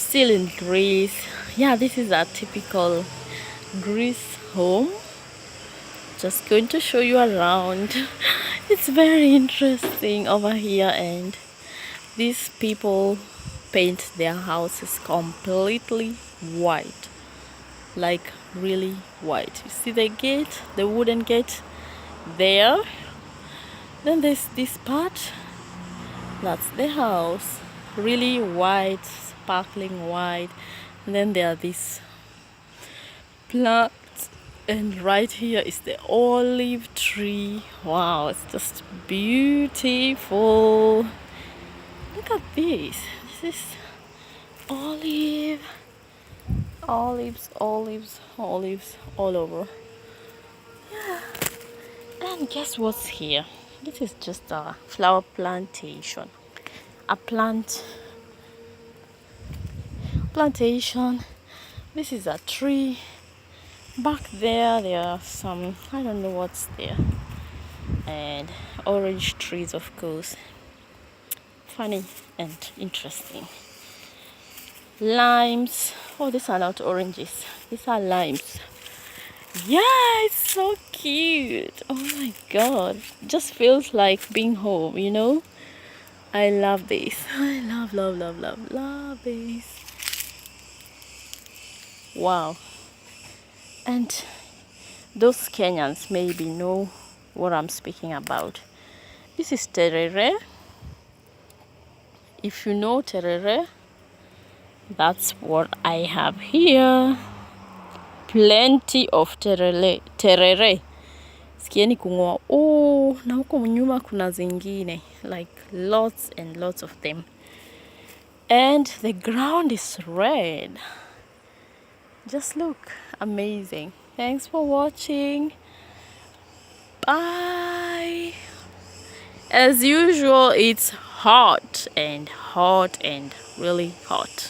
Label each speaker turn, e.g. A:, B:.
A: still in Greece. Yeah, this is a typical Greece home. Just going to show you around. It's very interesting over here, and these people paint their houses completely white, like really white. You see the gate, the wooden gate there. Then there's this part, that's the house, really white, sparkling white. And then there are these plants, and right here is the olive tree. Wow, it's just beautiful. Look at this. This is olives, olives all over. Yeah. And guess what's here? This is just a flower plantation. A plantation. This is a tree. Back there are some, I don't know what's there. And orange trees, of course. Funny and interesting. Limes. Oh, these are not oranges. These are limes. Yeah, it's so cute. Oh my god. Just feels like being home, you know? I love this. I love this. Wow. And those Kenyans maybe know what I'm speaking about. This is terere. If you know terere, that's what I have here. Plenty of terere. Sikieni kung'oa. Oh, na huko nyuma kuna zingine. Like lots and lots of them. And the ground is red. Just look. Amazing. Thanks for watching. Bye. As usual, it's hot and really hot.